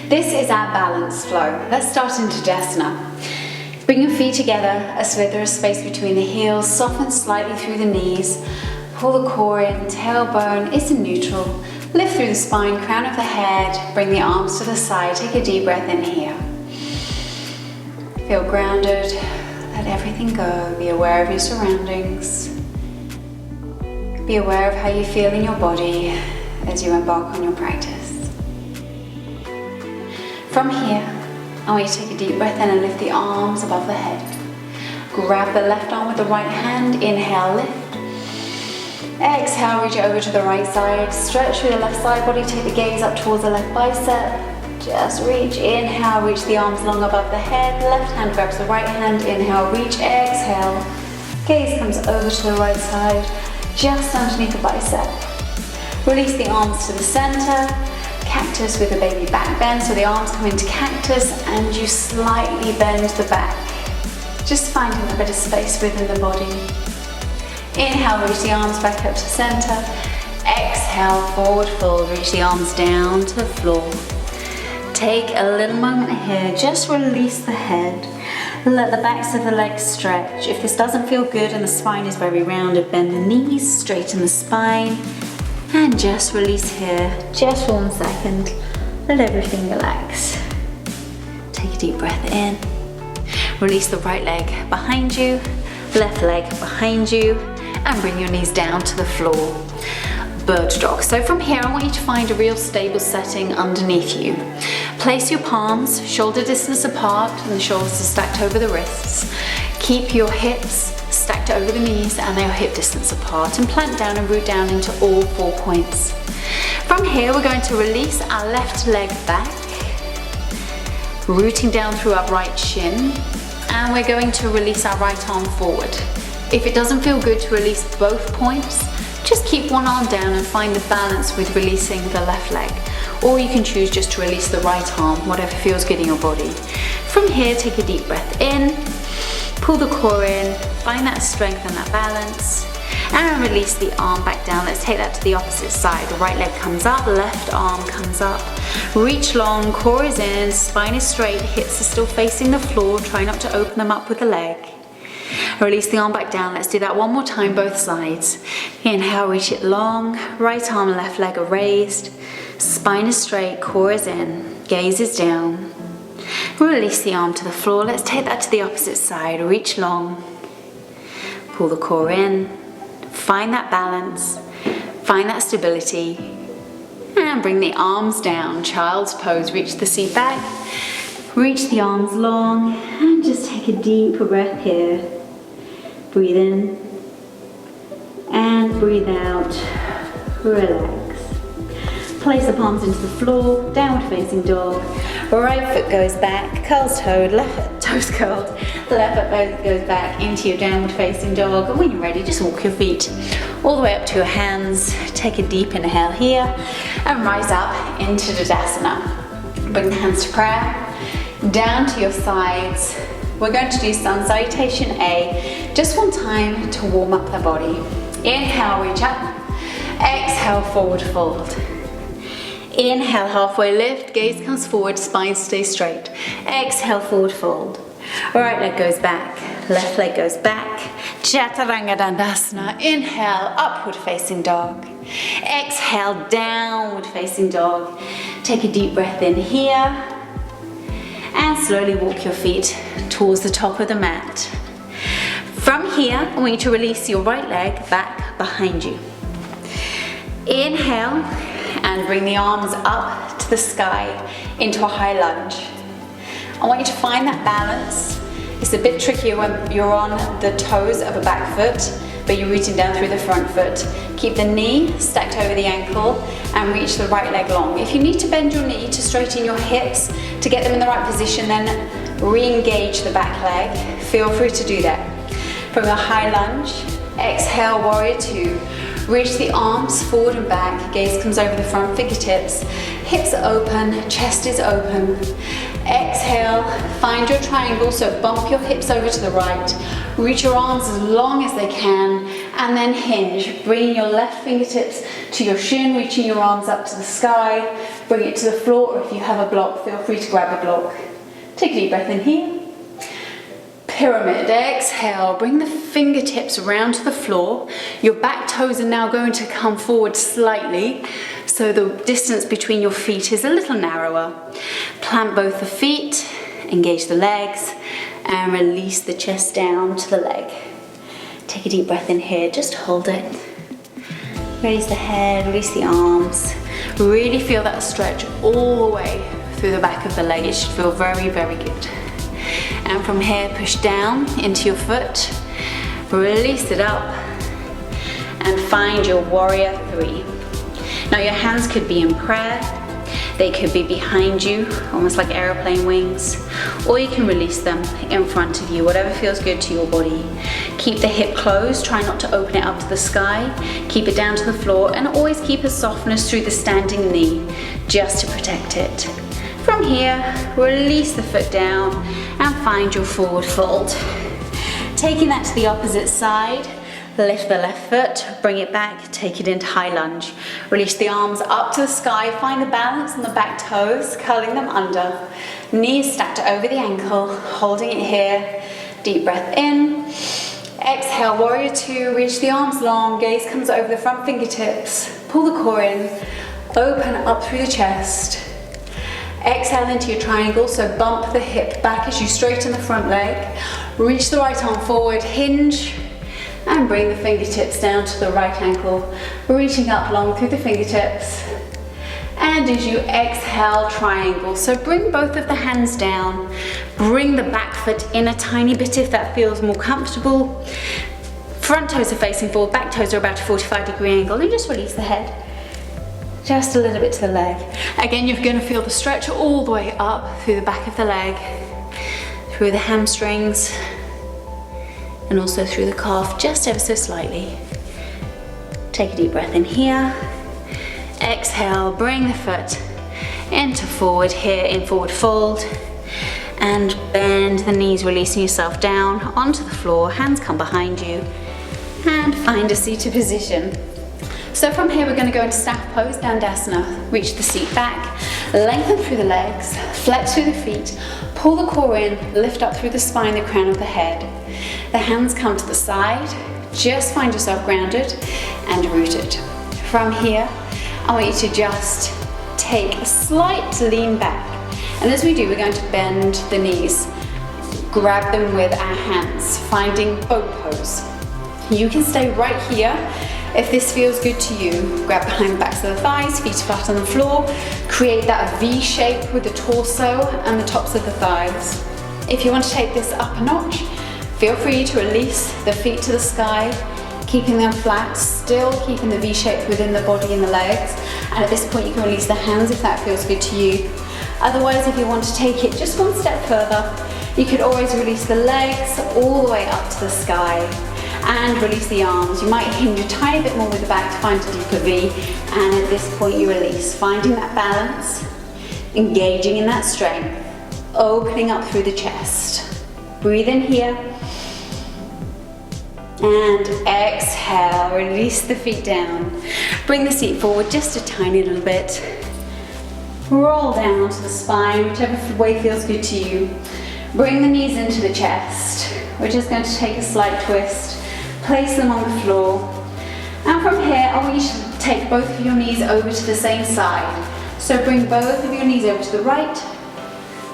This is our balance flow. Let's start in Tadasana. Bring your feet together as if there is space between the heels. Soften slightly through the knees. Pull the core in, tailbone is in neutral. Lift through the spine, crown of the head. Bring the arms to the side. Take a deep breath in here. Feel grounded. Let everything go. Be aware of your surroundings. Be aware of how you feel in your body as you embark on your practice. From here, I want you to take a deep breath in and lift the arms above the head. Grab the left arm with the right hand. Inhale, lift. Exhale, reach over to the right side. Stretch through the left side body. Take the gaze up towards the left bicep. Just reach. Inhale, reach the arms long above the head. Left hand grabs the right hand. Inhale, reach. Exhale. Gaze comes over to the right side, just underneath the bicep. Release the arms to the center. Cactus with a baby back bend. So the arms come into cactus and you slightly bend the back. Just finding a bit of space within the body. Inhale, reach the arms back up to center. Exhale, forward fold. Reach the arms down to the floor. Take a little moment here. Just release the head. Let the backs of the legs stretch. If this doesn't feel good and the spine is very rounded, bend the knees, straighten the spine. And just release here, just for 1 second. Let everything relax. Take a deep breath in. Release the right leg behind you, left leg behind you, and bring your knees down to the floor. Bird dog. So from here, I want you to find a real stable setting underneath you. Place your palms shoulder distance apart and the shoulders are stacked over the wrists. Keep your hips stacked over the knees and they are hip distance apart, and plant down and root down into all 4 points. From here, we're going to release our left leg back, rooting down through our right shin, and we're going to release our right arm forward. If it doesn't feel good to release both points, just keep one arm down and find the balance with releasing the left leg. Or you can choose just to release the right arm, whatever feels good in your body. From here, take a deep breath in, pull the core in, find that strength and that balance, and release the arm back down. Let's take that to the opposite side. The right leg comes up, left arm comes up. Reach long, core is in, spine is straight, hips are still facing the floor. Try not to open them up with the leg. Release the arm back down. Let's do that one more time, both sides. Inhale, reach it long. Right arm, left leg are raised. Spine is straight, core is in, gaze is down. Release the arm to the floor. Let's take that to the opposite side. Reach long. Pull the core in. Find that balance. Find that stability. And bring the arms down. Child's pose. Reach the seat back. Reach the arms long. And just take a deep breath here. Breathe in. And breathe out. Relax. Place the palms into the floor, downward facing dog. Right foot goes back, curls toed, left foot toes curled. Left foot goes back into your downward facing dog. And when you're ready, just walk your feet all the way up to your hands. Take a deep inhale here and rise up into Tadasana. Bring the hands to prayer, down to your sides. We're going to do sun salutation A, just one time to warm up the body. Inhale, reach up. Exhale, forward fold. Inhale, halfway lift, gaze comes forward, spine stays straight. Exhale, forward fold. Right leg goes back, left leg goes back. Chaturanga Dandasana. Inhale, upward facing dog. Exhale, downward facing dog. Take a deep breath in here. And slowly walk your feet towards the top of the mat. From here, I want you to release your right leg back behind you. Inhale. And bring the arms up to the sky into a high lunge. I want you to find that balance. It's a bit trickier when you're on the toes of a back foot, but you're rooting down through the front foot. Keep the knee stacked over the ankle and reach the right leg long. If you need to bend your knee to straighten your hips to get them in the right position, then re-engage the back leg. Feel free to do that. From a high lunge, exhale, warrior two. Reach the arms forward and back, gaze comes over the front fingertips, hips are open, chest is open. Exhale, find your triangle, so bump your hips over to the right, Reach your arms as long as they can, and then hinge. Bring your left fingertips to your shin, reaching your arms up to the sky. Bring it to the floor, or if you have a block, feel free to grab a block. Take a deep breath in here. Pyramid, exhale, bring the fingertips around to the floor. Your back toes are now going to come forward slightly, so the distance between your feet is a little narrower. Plant both the feet, engage the legs, and release the chest down to the leg. Take a deep breath in here, just hold it. Raise the head, release the arms. Really feel that stretch all the way through the back of the leg. It should feel very, very good. And from here, push down into your foot, release it up, and find your warrior three. Now your hands could be in prayer, they could be behind you, almost like airplane wings, or you can release them in front of you, whatever feels good to your body. Keep the hip closed, try not to open it up to the sky, keep it down to the floor, and always keep a softness through the standing knee, just to protect it. From here, release the foot down and find your forward fold. Taking that to the opposite side, lift the left foot, bring it back, take it into high lunge. Release the arms up to the sky, find the balance on the back toes, curling them under. Knees stacked over the ankle, holding it here. Deep breath in. Exhale, warrior two, reach the arms long, gaze comes over the front fingertips. Pull the core in, open up through the chest. Exhale into your triangle, so bump the hip back as you straighten the front leg. Reach the right arm forward, hinge, and bring the fingertips down to the right ankle, reaching up long through the fingertips. And as you exhale, triangle. So bring both of the hands down, bring the back foot in a tiny bit if that feels more comfortable. Front toes are facing forward, back toes are about a 45-degree angle, and just release the head. Just a little bit to the leg. Again, you're going to feel the stretch all the way up through the back of the leg, through the hamstrings, and also through the calf, just ever so slightly. Take a deep breath in here. Exhale, bring the foot into forward here in forward fold, and bend the knees, releasing yourself down onto the floor. Hands come behind you, and find a seated position. So from here, we're going to go into staff pose, Dandasana. Reach the seat back, lengthen through the legs, flex through the feet, pull the core in, lift up through the spine, the crown of the head. The hands come to the side, just find yourself grounded and rooted. From here, I want you to just take a slight lean back. And as we do, we're going to bend the knees, grab them with our hands, finding boat pose. You can stay right here. If this feels good to you, grab behind the backs of the thighs, feet flat on the floor, create that V shape with the torso and the tops of the thighs. If you want to take this up a notch, feel free to release the feet to the sky, keeping them flat, still keeping the V shape within the body and the legs. And at this point, you can release the hands if that feels good to you. Otherwise, if you want to take it just one step further, you could always release the legs all the way up to the sky. And release the arms. You might hinge a tiny bit more with the back to find a deeper V, and at this point you release, finding that balance, engaging in that strength, opening up through the chest. Breathe in here, and exhale, release the feet down. Bring the seat forward just a tiny little bit. Roll down to the spine, whichever way feels good to you. Bring the knees into the chest. We're just going to take a slight twist. Place them on the floor, and from here I want you to take both of your knees over to the same side. So bring both of your knees over to the right,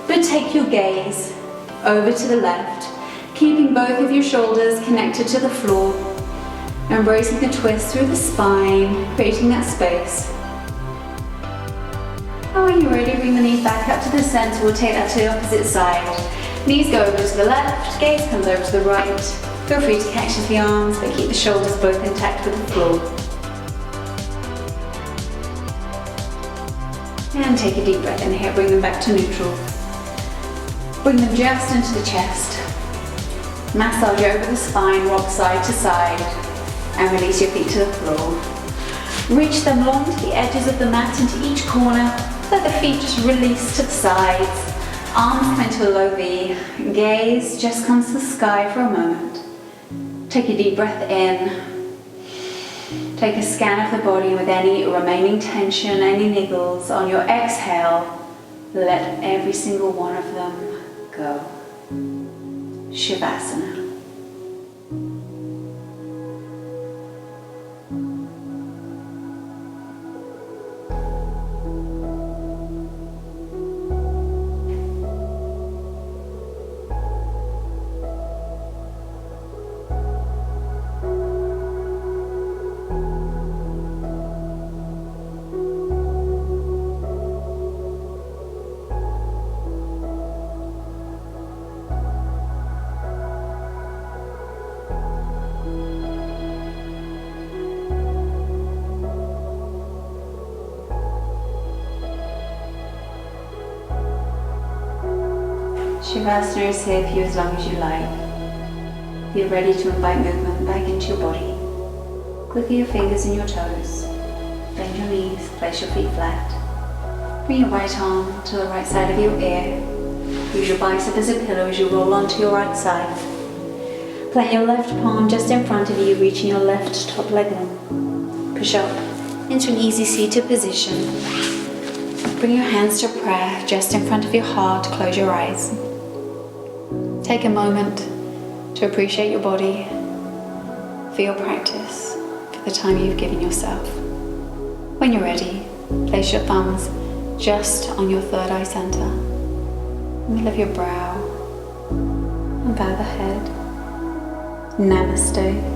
but take your gaze over to the left, keeping both of your shoulders connected to the floor, embracing the twist through the spine, creating that space. And when you're ready, bring the knees back up to the center. We'll take that to the opposite side. Knees go over to the left, gaze comes over to the right. Feel free to catch the arms, but keep the shoulders both intact with the floor. And take a deep breath in here, bring them back to neutral. Bring them just into the chest. Massage over the spine, rock side to side, and release your feet to the floor. Reach them long to the edges of the mat into each corner. Let the feet just release to the sides. Arms come into a low V. Gaze just comes to the sky for a moment. Take a deep breath in. Take a scan of the body with any remaining tension, any niggles. On your exhale, let every single one of them go. Shavasana. Shavasana is here for you as long as you like. Feel ready to invite movement back into your body. Quickly your fingers and your toes. Bend your knees, place your feet flat. Bring your right arm to the right side of your ear. Use your bicep as a pillow as you roll onto your right side. Plant your left palm just in front of you, reaching your left top leg long. Push up into an easy seated position. Bring your hands to prayer just in front of your heart. Close your eyes. Take a moment to appreciate your body, for your practice, for the time you've given yourself. When you're ready, place your thumbs just on your third eye center, middle of your brow, and bow the head. Namaste.